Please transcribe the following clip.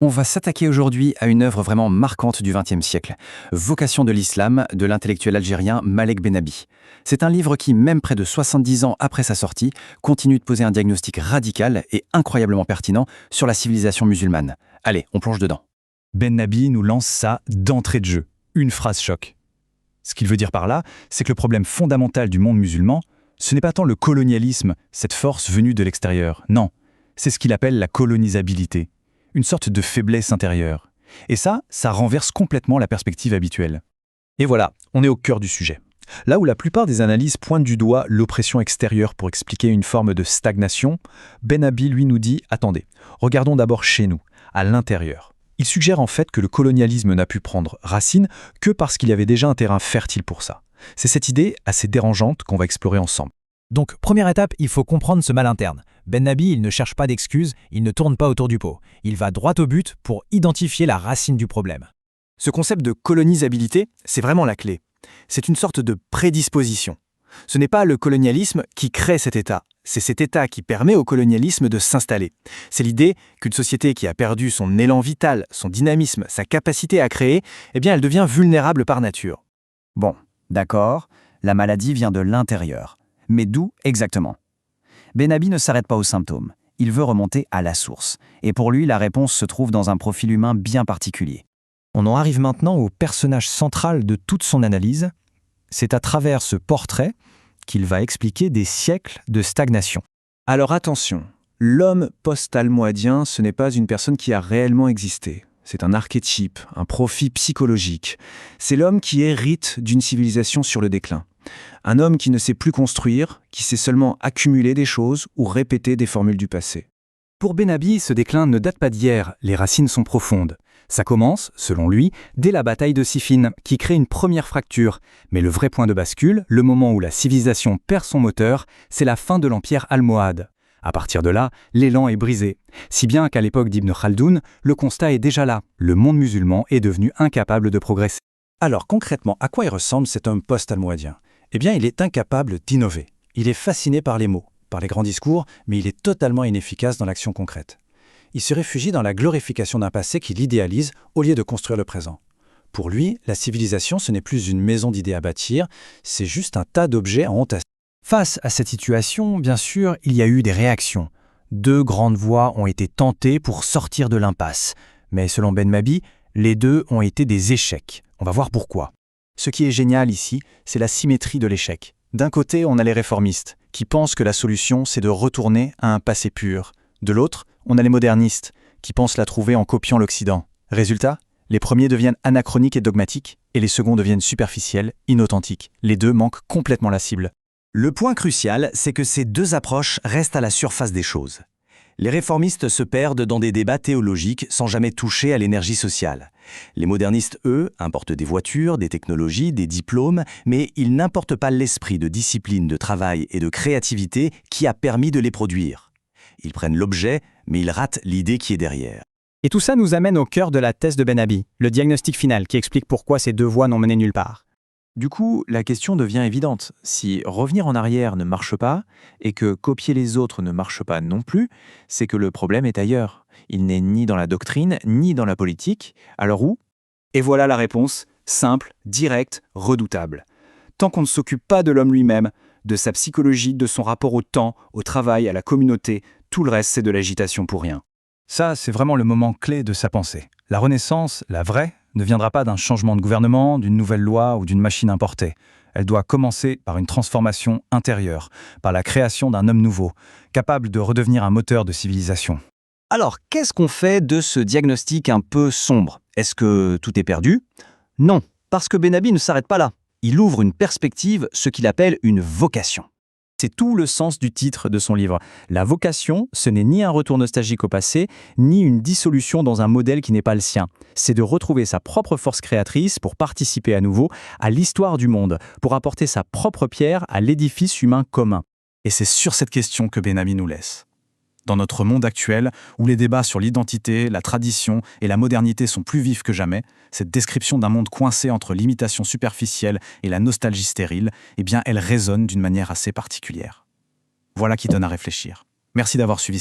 On va s'attaquer aujourd'hui à une œuvre vraiment marquante du XXe siècle, Vocation de l'islam, de l'intellectuel algérien Malek Bennabi. C'est un livre qui, même près de 70 ans après sa sortie, continue de poser un diagnostic radical et incroyablement pertinent sur la civilisation musulmane. Allez, on plonge dedans. Bennabi nous lance ça d'entrée de jeu, une phrase choc. Ce qu'il veut dire par là, c'est que le problème fondamental du monde musulman, ce n'est pas tant le colonialisme, cette force venue de l'extérieur, non, c'est ce qu'il appelle la colonisabilité, une sorte de faiblesse intérieure. Et ça renverse complètement la perspective habituelle. Et voilà, on est au cœur du sujet. Là où la plupart des analyses pointent du doigt l'oppression extérieure pour expliquer une forme de stagnation, Bennabi lui nous dit « Attendez, regardons d'abord chez nous, à l'intérieur ». Il suggère en fait que le colonialisme n'a pu prendre racine que parce qu'il y avait déjà un terrain fertile pour ça. C'est cette idée assez dérangeante qu'on va explorer ensemble. Donc, première étape, il faut comprendre ce mal interne. Bennabi, il ne cherche pas d'excuses, il ne tourne pas autour du pot. Il va droit au but pour identifier la racine du problème. Ce concept de colonisabilité, c'est vraiment la clé. C'est une sorte de prédisposition. Ce n'est pas le colonialisme qui crée cet État, c'est cet État qui permet au colonialisme de s'installer. C'est l'idée qu'une société qui a perdu son élan vital, son dynamisme, sa capacité à créer, eh bien elle devient vulnérable par nature. Bon, d'accord, la maladie vient de l'intérieur. Mais d'où exactement? Bennabi ne s'arrête pas aux symptômes. Il veut remonter à la source. Et pour lui, la réponse se trouve dans un profil humain bien particulier. On en arrive maintenant au personnage central de toute son analyse. C'est à travers ce portrait qu'il va expliquer des siècles de stagnation. Alors attention, l'homme post-almohadien, ce n'est pas une personne qui a réellement existé. C'est un archétype, un profil psychologique. C'est l'homme qui hérite d'une civilisation sur le déclin. Un homme qui ne sait plus construire, qui sait seulement accumuler des choses ou répéter des formules du passé. Pour Bennabi, ce déclin ne date pas d'hier, les racines sont profondes. Ça commence, selon lui, dès la bataille de Siffin, qui crée une première fracture. Mais le vrai point de bascule, le moment où la civilisation perd son moteur, c'est la fin de l'empire almohade. À partir de là, l'élan est brisé. Si bien qu'à l'époque d'Ibn Khaldoun, le constat est déjà là. Le monde musulman est devenu incapable de progresser. Alors concrètement, à quoi il ressemble cet homme post-almohadien? Eh bien, il est incapable d'innover. Il est fasciné par les mots, par les grands discours, mais il est totalement inefficace dans l'action concrète. Il se réfugie dans la glorification d'un passé qu'il idéalise au lieu de construire le présent. Pour lui, la civilisation, ce n'est plus une maison d'idées à bâtir, c'est juste un tas d'objets en entassés. Face à cette situation, bien sûr, il y a eu des réactions. 2 grandes voies ont été tentées pour sortir de l'impasse. Mais selon Bennabi, les 2 ont été des échecs. On va voir pourquoi. Ce qui est génial ici, c'est la symétrie de l'échec. D'un côté, on a les réformistes, qui pensent que la solution, c'est de retourner à un passé pur. De l'autre, on a les modernistes, qui pensent la trouver en copiant l'Occident. Résultat, les premiers deviennent anachroniques et dogmatiques, et les seconds deviennent superficiels, inauthentiques. Les 2 manquent complètement la cible. Le point crucial, c'est que ces 2 approches restent à la surface des choses. Les réformistes se perdent dans des débats théologiques sans jamais toucher à l'énergie sociale. Les modernistes, eux, importent des voitures, des technologies, des diplômes, mais ils n'importent pas l'esprit de discipline, de travail et de créativité qui a permis de les produire. Ils prennent l'objet, mais ils ratent l'idée qui est derrière. Et tout ça nous amène au cœur de la thèse de Bennabi, le diagnostic final qui explique pourquoi ces 2 voies n'ont mené nulle part. Du coup, la question devient évidente. Si revenir en arrière ne marche pas, et que copier les autres ne marche pas non plus, c'est que le problème est ailleurs. Il n'est ni dans la doctrine, ni dans la politique. Alors où? Et voilà la réponse, simple, directe, redoutable. Tant qu'on ne s'occupe pas de l'homme lui-même, de sa psychologie, de son rapport au temps, au travail, à la communauté, tout le reste c'est de l'agitation pour rien. Ça, c'est vraiment le moment clé de sa pensée. La renaissance, la vraie, ne viendra pas d'un changement de gouvernement, d'une nouvelle loi ou d'une machine importée. Elle doit commencer par une transformation intérieure, par la création d'un homme nouveau, capable de redevenir un moteur de civilisation. Alors, qu'est-ce qu'on fait de ce diagnostic un peu sombre? Est-ce que tout est perdu? Non, parce que Bennabi ne s'arrête pas là. Il ouvre une perspective, ce qu'il appelle une vocation. C'est tout le sens du titre de son livre. La vocation, ce n'est ni un retour nostalgique au passé, ni une dissolution dans un modèle qui n'est pas le sien. C'est de retrouver sa propre force créatrice pour participer à nouveau à l'histoire du monde, pour apporter sa propre pierre à l'édifice humain commun. Et c'est sur cette question que Bennabi nous laisse. Dans notre monde actuel, où les débats sur l'identité, la tradition et la modernité sont plus vifs que jamais, cette description d'un monde coincé entre l'imitation superficielle et la nostalgie stérile, eh bien, elle résonne d'une manière assez particulière. Voilà qui donne à réfléchir. Merci d'avoir suivi